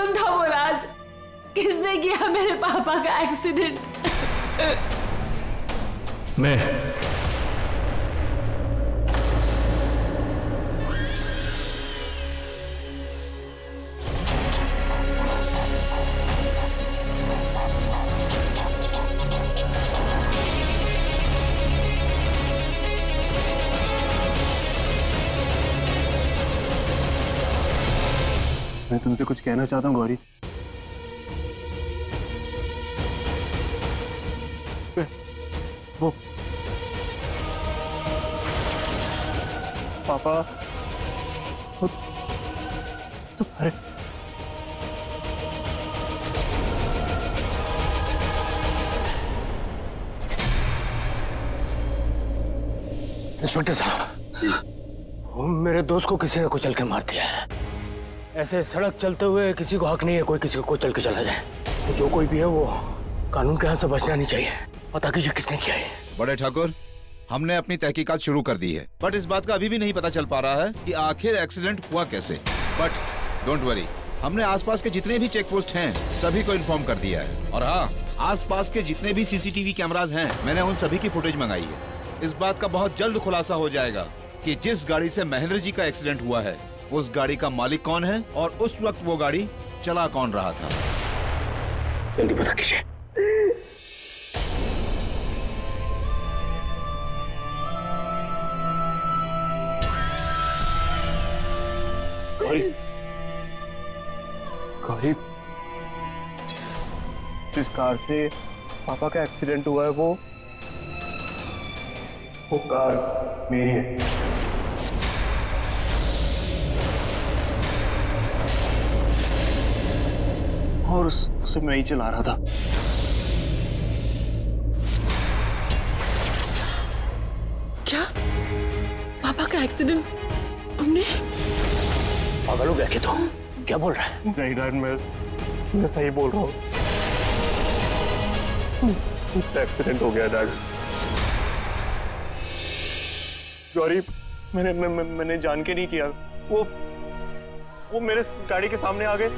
कौन था वो राज? किसने किया मेरे पापा का एक्सीडेंट? मैं। मैं तुमसे कुछ कहना चाहता हूँ गौरी। वो पापा तुम्हारे इंस्पेक्टर साहब, मेरे दोस्त को किसी ने कुचल के मार दिया है। ऐसे सड़क चलते हुए किसी को हक नहीं है कोई किसी को कुचल के चला जाए। तो जो कोई भी है वो कानून के हाथ से बचना नहीं चाहिए। पता कीजिए किसने किया है। बड़े ठाकुर, हमने अपनी तहकीकात शुरू कर दी है, बट इस बात का अभी भी नहीं पता चल पा रहा है कि आखिर एक्सीडेंट हुआ कैसे। बट डोंट वरी, हमने आसपास के जितने भी चेक पोस्ट हैं सभी को इन्फॉर्म कर दिया है। और हाँ, आसपास के जितने भी सीसीटीवी कैमरास हैं मैंने उन सभी की फुटेज मंगाई है। इस बात का बहुत जल्द खुलासा हो जाएगा कि जिस गाड़ी से महेंद्र जी का एक्सीडेंट हुआ है उस गाड़ी का मालिक कौन है और उस वक्त वो गाड़ी चला कौन रहा था। जल्दी पता कीजिए। गौरी, जिस कार से पापा का एक्सीडेंट हुआ है वो कार मेरी है। और उसे मैं ही चला रहा था। क्या? पापा का एक्सीडेंट तुमने? पागल हो गया क्या तू? क्या बोल रहा है? नहीं डैड, मैं सही बोल रहा हूँ। एक्सीडेंट हो गया डैड। गौरी, मैंने जान के नहीं किया। वो मेरे गाड़ी के सामने आ गए।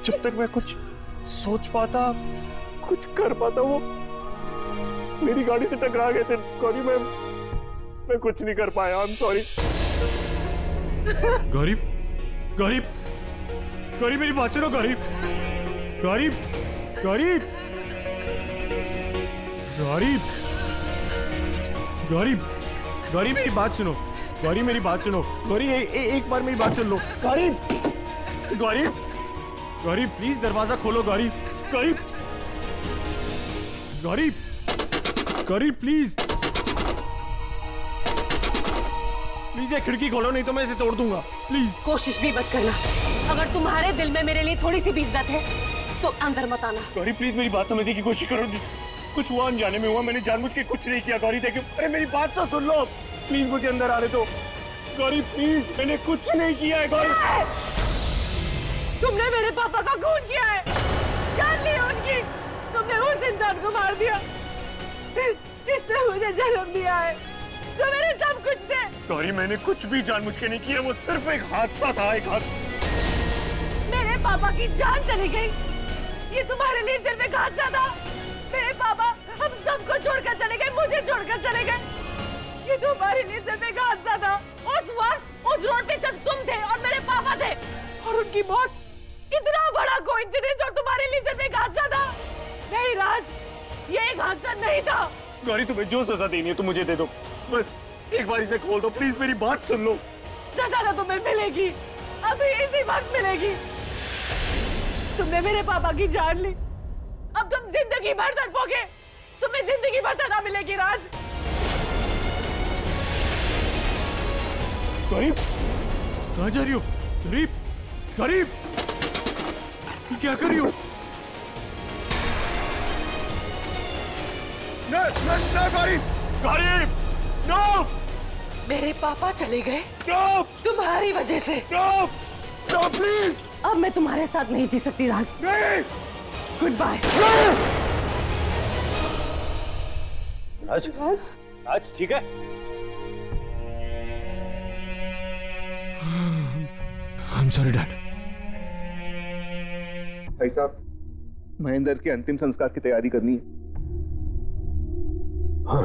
जब तक मैं कुछ सोच पाता, कुछ कर पाता, वो मेरी गाड़ी से टकरा गए थे। गौरी, मैं कुछ नहीं कर पाया। I am sorry. Gauri, Gauri, Gauri मेरी बात सुनो। गौरी, गौरी, गौरी, गौरी, गौरी, गौरी मेरी बात सुनो। गौरी मेरी बात सुनो। गौरी एक बार मेरी बात सुन लो। गौरी, गौरी, गौरी प्लीज दरवाजा खोलो। गौरी, गौरी, गौरी, गौरी प्लीज, प्लीज ये खिड़की खोलो नहीं तो मैं इसे तोड़ दूंगा। प्लीज। कोशिश भी मत करना। अगर तुम्हारे दिल में मेरे लिए थोड़ी सी भी इज्जत है तो अंदर मत आना। गौरी प्लीज मेरी बात समझने की कोशिश करो। कुछ हुआ अनजाने में हुआ, मैंने जानबूझ के कुछ नहीं किया। गौरी देखो, अरे मेरी बात तो सुन लो प्लीज, मुझे अंदर आने दो। गौरी प्लीज, मैंने कुछ नहीं किया है। गौरी, तुमने मेरे पापा का खून किया है, जान ली उनकी। तुमने उस इंसान को मार दिया जिसने मुझे जन्म दिया है, जो मेरे सब कुछ थे। गौरी, मैंने कुछ भी जानबूझ के नहीं किया, वो सिर्फ एक हादसा था। एक मेरे पापा की जान चली गई, ये तुम्हारे लिए सिर्फ एक हादसा था। मेरे पापा हम सबको छोड़कर चले गए, मुझे छोड़कर चले गए। ये तुम्हारे लिए सिर्फ एक हादसा था। उस वक्त उस रोड पे सिर्फ तुम थे और मेरे पापा थे, और उनकी मौत इतना बड़ा कोइंसिडेंस और तुम्हारे लिए सिर्फ एक हादसा था। नहीं राज, ये एक हादसा नहीं था। गौरी, तुम्हें जो सजा देनी है तुम मुझे दे दो, बस एक बार इसे खोल दो। प्लीज मेरी बात सुन लो। सजा तो तुम्हें मिलेगी, अभी इसी वक्त मिलेगी। तुमने मेरे पापा की जान ली, अब तुम जिंदगी भर तड़पोगे। तुम्हें जिंदगी भर सजा मिलेगी राज। गरीब, कहाँ जा रही हो? गरीब, गरीब, क्या कर रही हो? ना गरीब, गरीब, नो! मेरे पापा चले गए नो! तुम्हारी वजह से। नो! No please! अब मैं तुम्हारे साथ नहीं जी सकती राज। नहीं! Good bye. राज, राज ठीक है? I'm sorry, Dad. भाई साहब, महेंद्र के अंतिम संस्कार की तैयारी करनी है।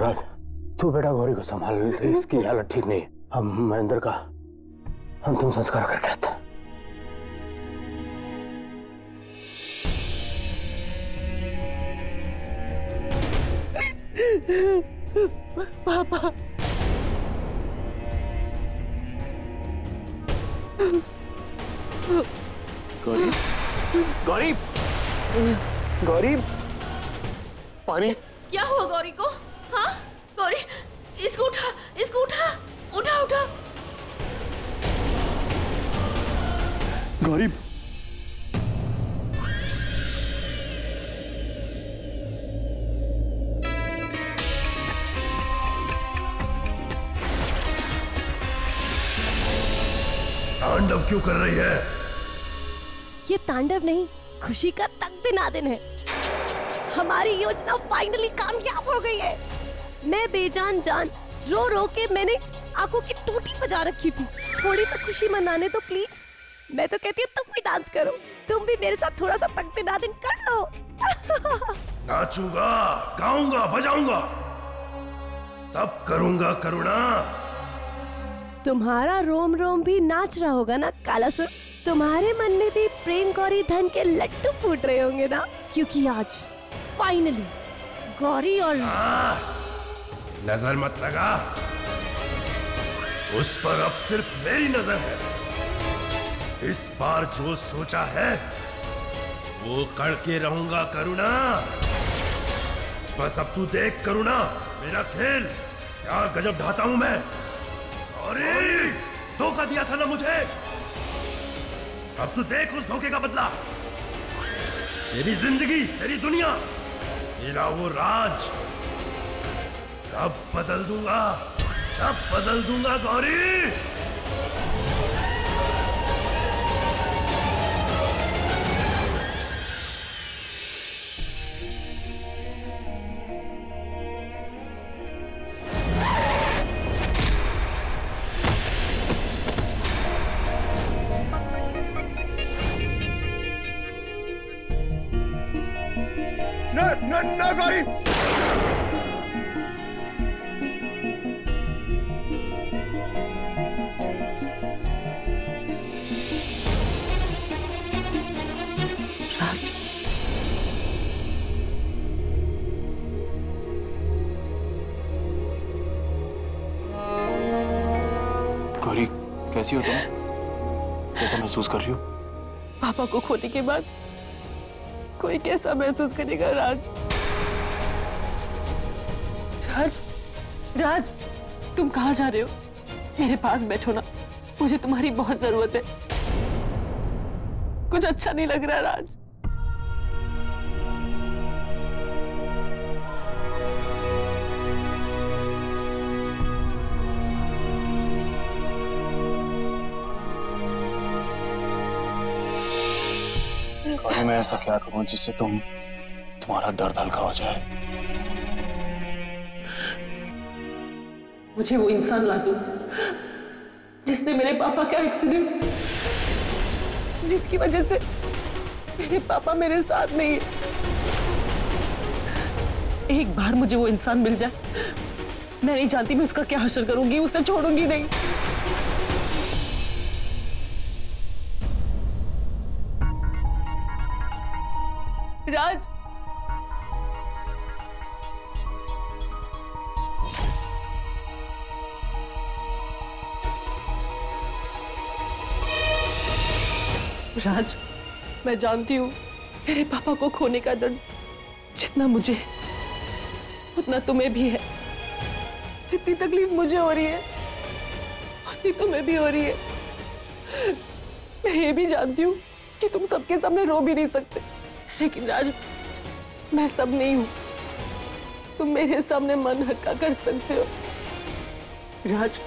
राज, तू बेटा गौरी को संभाल, इसकी हालत ठीक नहीं है। हम महेंद्र का अंतिम संस्कार करके आते हैं। पापा, गौरी, गौरी, गौरी, पानी। क्या हुआ गौरी को? हाँ गौरी, इसको उठा, इसको उठा, उठा उठा। गौरी, तांडव क्यों कर रही है? ये तांडव नहीं, खुशी का तकदीनादिन है। हमारी योजना फाइनली कामयाब हो गई है। मैं बेजान जान रो रो के मैंने आंखों की टूटी बजा रखी थी। थोड़ी तो खुशी मनाने दो प्लीज। मैं तो कहती हूँ तुम भी डांस करो, तुम भी मेरे साथ थोड़ा सा तकदीनादिन कर लो। नाचूंगा, गाऊंगा, बजाऊंगा, सब करूंगा करुणा। तुम्हारा रोम रोम भी नाच रहा होगा ना कालासुर। तुम्हारे मन में भी प्रेम गौरी धन के लड्डू फूट रहे होंगे ना, क्योंकि आज फाइनली गौरी और नजर मत लगा, उस पर अब सिर्फ मेरी नजर है। इस बार जो सोचा है वो करके रहूंगा करुणा। बस अब तू देख करुणा, मेरा खेल क्या गजब ढाता हूं मैं। अरे धोखा दिया था ना मुझे, अब तू देख उस धोखे का बदला। तेरी जिंदगी, तेरी दुनिया, मेरा वो राज, सब बदल दूंगा, सब बदल दूंगा गौरी। न गौरी, गौरी कैसी हो तुम? कैसा महसूस कर रही हो? पापा को खोने के बाद कोई कैसा महसूस करेगा राज? राज, राज, तुम कहाँ जा रहे हो? मेरे पास बैठो ना, मुझे तुम्हारी बहुत जरूरत है। कुछ अच्छा नहीं लग रहा राज। गौरी मैं ऐसा क्या करूं जिससे तुम्हारा दर्द हल्का हो जाए? मुझे वो इंसान ला दो जिसने मेरे पापा का एक्सीडेंट, जिसकी वजह से मेरे पापा मेरे साथ नहीं है। एक बार मुझे वो इंसान मिल जाए, मैं नहीं जानती मैं उसका क्या हश्र करूंगी, उसे छोड़ूंगी नहीं। राज, राज, मैं जानती हूँ मेरे पापा को खोने का दर्द जितना मुझे उतना तुम्हें भी है। जितनी तकलीफ मुझे हो रही है उतनी तुम्हें भी हो रही है। मैं ये भी जानती हूँ कि तुम सबके सामने रो भी नहीं सकते, लेकिन राज मैं सब नहीं हूँ, तुम मेरे सामने मन हल्का कर सकते हो। राज,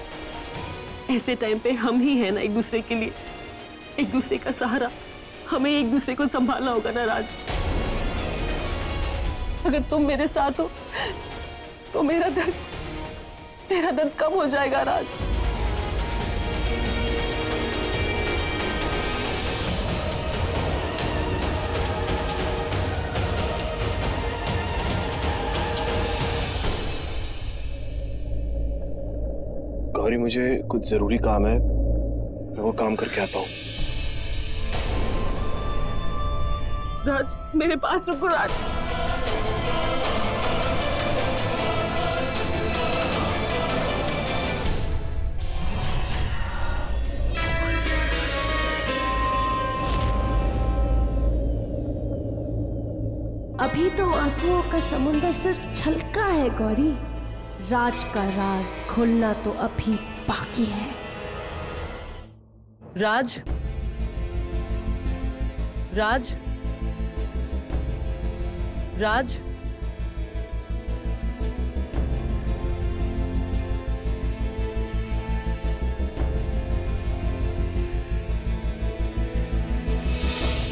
ऐसे टाइम पे हम ही हैं ना एक दूसरे के लिए, एक दूसरे का सहारा। हमें एक दूसरे को संभालना होगा ना राज। अगर तुम मेरे साथ हो तो मेरा दर्द कम हो जाएगा राज। गौरी मुझे कुछ जरूरी काम है, मैं वो काम करके आता हूँ। राज मेरे पास रुको राज। अभी तो आंसुओं का समुंदर सिर्फ छलका है गौरी, राज का राज खुलना तो अभी बाकी है। राज, राज, राज,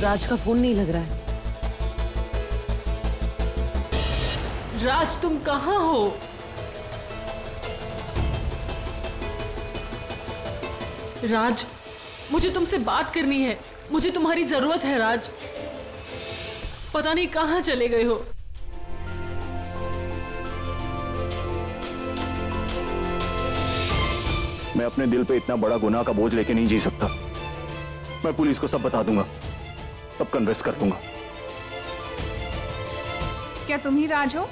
राज का फोन नहीं लग रहा है। राज तुम कहाँ हो? राज मुझे तुमसे बात करनी है, मुझे तुम्हारी जरूरत है राज। पता नहीं कहाँ चले गए हो। मैं अपने दिल पे इतना बड़ा गुनाह का बोझ लेके नहीं जी सकता। मैं पुलिस को सब बता दूंगा, सब कन्विंस कर दूंगा। क्या तुम ही राज हो?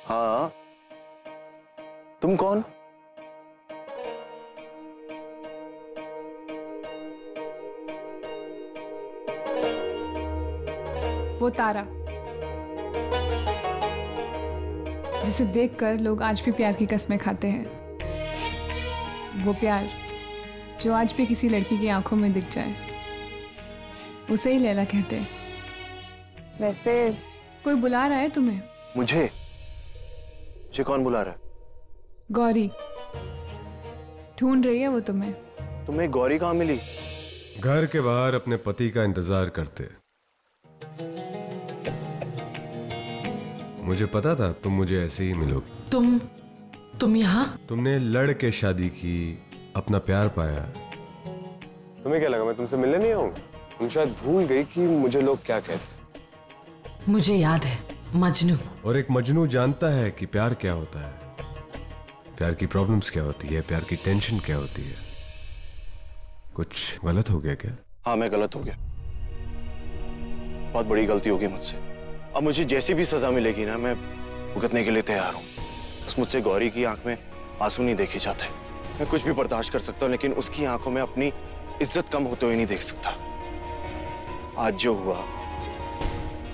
हाँ, तुम कौन? वो तारा जिसे देखकर लोग आज भी प्यार की कस्में खाते हैं। वो प्यार जो आज भी किसी लड़की की आंखों में दिख जाए, उसे ही लैला कहते हैं। वैसे कोई बुला रहा है तुम्हें? मुझे कौन बुला रहा है? गौरी ढूंढ रही है वो तुम्हें। तुम्हें गौरी कहाँ मिली? घर के बाहर अपने पति का इंतजार करते। मुझे पता था तुम मुझे ऐसे ही मिलोगी। तुम यहाँ? तुमने लड़ के शादी की, अपना प्यार पाया। तुम्हें क्या लगा मैं तुमसे मिलने नहीं आऊंगा? तुम शायद भूल गई कि मुझे लोग क्या कहते। मुझे याद है, मजनू। और एक मजनू जानता है कि प्यार क्या होता है, प्यार की प्रॉब्लम्स क्या होती है, प्यार की टेंशन क्या होती है। कुछ गलत हो गया क्या? हाँ, मैं गलत हो गया, बहुत बड़ी गलती होगी मुझसे। अब मुझे जैसी भी सजा मिलेगी ना, मैं भुगतने के लिए तैयार हूँ। बस मुझसे गौरी की आंख में आंसू नहीं देखे जाते। मैं कुछ भी बर्दाश्त कर सकता हूँ, लेकिन उसकी आंखों में अपनी इज्जत कम होते हुए नहीं देख सकता। आज जो हुआ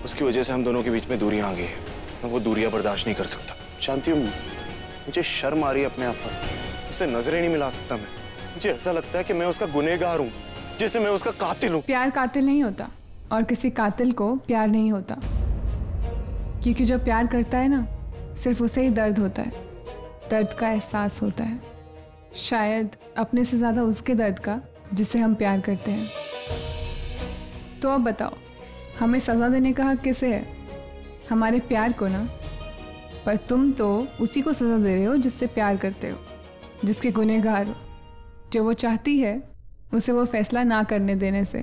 उसकी वजह से हम दोनों के बीच में दूरियां आ गई है। मैं वो दूरियां बर्दाश्त नहीं कर सकता। जानती हूँ, मुझे शर्म आ रही है अपने आप पर। उससे नजरें नहीं मिला सकता मैं। मुझे ऐसा लगता है कि मैं उसका गुनहगार हूँ, जैसे मैं उसका कातिल हूँ। प्यार कातिल नहीं होता और किसी कातिल को प्यार नहीं होता, क्योंकि जो प्यार करता है ना, सिर्फ उसे ही दर्द होता है, दर्द का एहसास होता है। शायद अपने से ज़्यादा उसके दर्द का जिसे हम प्यार करते हैं। तो अब बताओ, हमें सज़ा देने का हक किसे है? हमारे प्यार को ना। पर तुम तो उसी को सज़ा दे रहे हो जिससे प्यार करते हो, जिसके गुनहगार हो, जो वो चाहती है उसे वो फैसला ना करने देने से।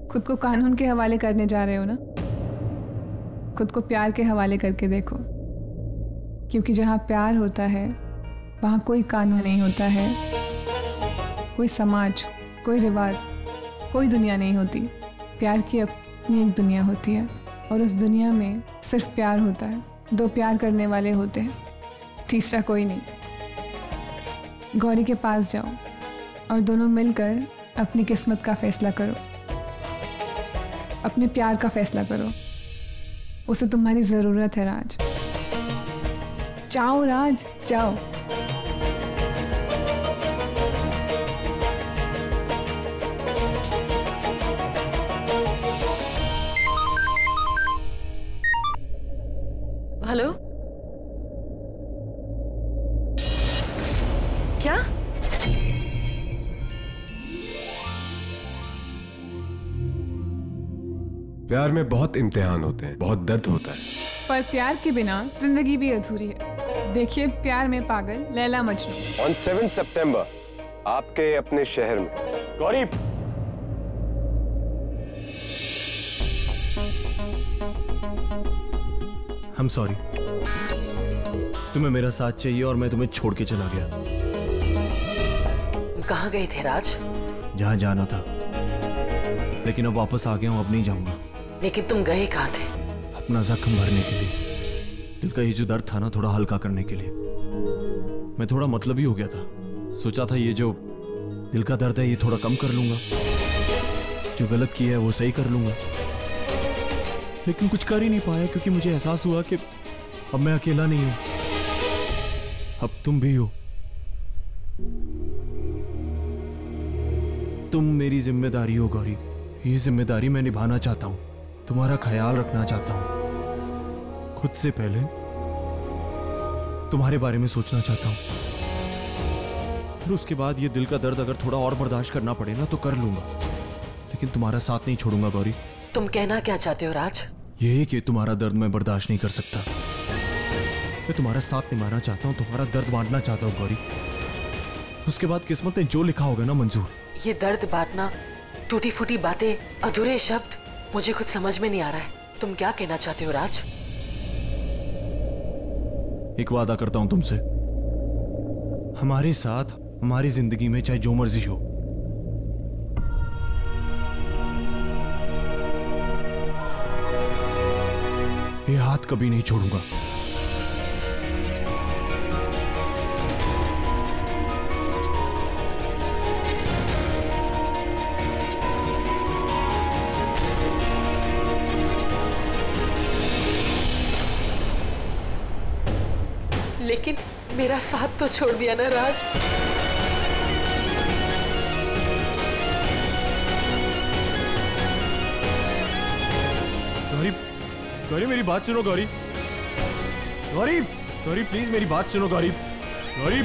खुद को कानून के हवाले करने जा रहे हो ना। खुद को प्यार के हवाले करके देखो, क्योंकि जहाँ प्यार होता है वहाँ कोई कानून नहीं होता है, कोई समाज, कोई रिवाज, कोई दुनिया नहीं होती। प्यार की अपनी एक दुनिया होती है, और उस दुनिया में सिर्फ प्यार होता है। दो प्यार करने वाले होते हैं, तीसरा कोई नहीं। गौरी के पास जाओ और दोनों मिलकर अपनी किस्मत का फैसला करो, अपने प्यार का फैसला करो। उसे तुम्हारी ज़रूरत है राज। जाओ राज, जाओ। हेलो, क्या? प्यार में बहुत इम्तिहान होते हैं, बहुत दर्द होता है, पर प्यार के बिना जिंदगी भी अधूरी है। देखिए प्यार में पागल लैला मजनू। On 7 सितंबर आपके अपने शहर में। Gauri, I'm sorry. तुम्हें मेरा साथ चाहिए और मैं तुम्हें छोड़ के चला गया। कहाँ गए थे राज? जहाँ जाना था, लेकिन अब वापस आ गया हूँ, अब नहीं जाऊंगा। लेकिन तुम गए कहाँ थे? अपना जख्म भरने के लिए, दिल का ये जो दर्द था ना, थोड़ा हल्का करने के लिए। मैं थोड़ा मतलबी हो गया था, सोचा था ये जो दिल का दर्द है ये थोड़ा कम कर लूंगा, जो गलत किया है वो सही कर लूंगा, लेकिन कुछ कर ही नहीं पाया क्योंकि मुझे एहसास हुआ कि अब मैं अकेला नहीं हूं, अब तुम भी हो। तुम मेरी जिम्मेदारी हो गौरी, ये जिम्मेदारी मैं निभाना चाहता हूं, तुम्हारा ख्याल रखना चाहता हूं, खुद से पहले तुम्हारे बारे में सोचना चाहता हूं, फिर उसके बाद ये दिल का दर्द अगर थोड़ा और बर्दाश्त करना पड़े ना तो कर लूंगा, लेकिन तुम्हारा साथ नहीं छोड़ूंगा गौरी। तुम कहना क्या चाहते हो राज? यही कि तुम्हारा दर्द मैं बर्दाश्त नहीं कर सकता, मैं तुम्हारा साथ निभाना चाहता हूँ, तुम्हारा दर्द बांटना चाहता हूँ गौरी। उसके बाद किस्मत ने जो लिखा होगा ना मंजूर। ये दर्द बांटना, टूटी फूटी बातें, अधूरे शब्द, मुझे कुछ समझ में नहीं आ रहा है। तुम क्या कहना चाहते हो राज? एक वादा करता हूं तुमसे, हमारे साथ हमारी जिंदगी में चाहे जो मर्जी हो, ये हाथ कभी नहीं छोड़ूंगा। लेकिन मेरा साथ तो छोड़ दिया ना राज। गौरी, गौरी मेरी बात सुनो गौरी, गौरी, गौरी प्लीज मेरी बात सुनो गौरी, गौरी।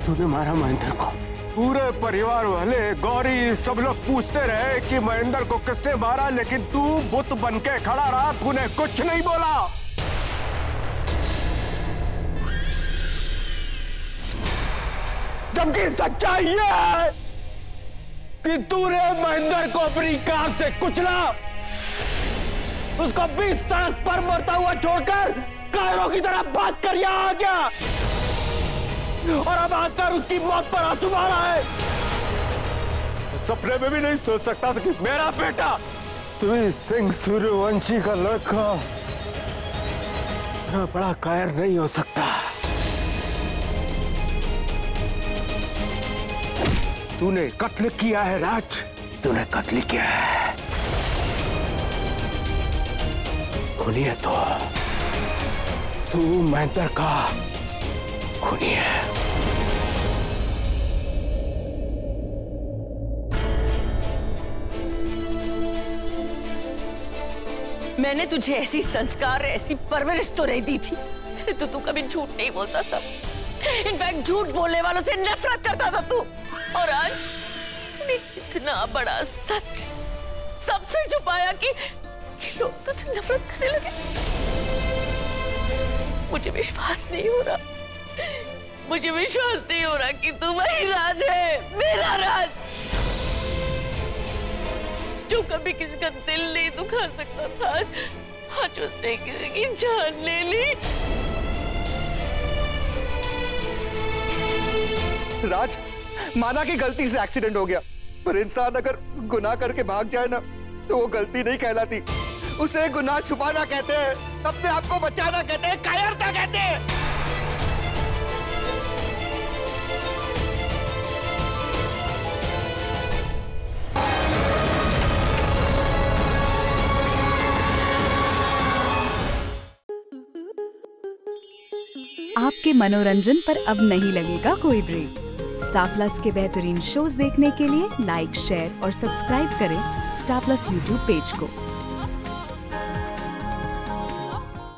तूने मारा महेंद्र को। पूरे परिवार वाले, गौरी, सब लोग पूछते रहे कि महेंद्र को किसने मारा, लेकिन तू बुत बनके खड़ा रहा, तूने कुछ नहीं बोला। जबकि सच्चाई ये है कि तूने महेंद्र को अपनी कार से कुचला, उसको बीच सड़क पर मरता हुआ छोड़कर कायरों की तरह भाग कर यहां आ गया और अब आकर उसकी मौत पर आंसू बहा है। सपने में भी नहीं सोच सकता था कि मेरा बेटा तुम्हें सिंह सूर्यवंशी का लड़का इतना बड़ा कायर नहीं हो सकता। तूने कत्ल किया है राज, तूने कत्ल किया है। खूनी है तो तू महेंद्र का खूनी है। मैंने तुझे ऐसी संस्कार, ऐसी परवरिश तो नहीं दी थी, तो तू कभी झूठ नहीं बोलता था। इनफैक्ट झूठ बोलने वालों से नफरत करता था तू, और आज तूने इतना बड़ा सच सबसे छुपाया कि लोग तुझसे नफरत करने लगे। मुझे विश्वास नहीं हो रहा, मुझे विश्वास नहीं हो रहा कि तू वही राज है, मेरा राज, जो कभी किसी का दिल नहीं दुखा सकता था, आज उसने किसी की जान ले ली। राज, माना कि गलती से एक्सीडेंट हो गया, पर इंसान अगर गुनाह करके भाग जाए ना तो वो गलती नहीं कहलाती, उसे गुनाह छुपाना कहते हैं, अपने आप को बचाना कहते हैं, कायरता कहते हैं। आपके मनोरंजन पर अब नहीं लगेगा कोई ब्रेक। स्टार प्लस के बेहतरीन शोज देखने के लिए लाइक, शेयर और सब्सक्राइब करें स्टार प्लस यूट्यूब पेज को।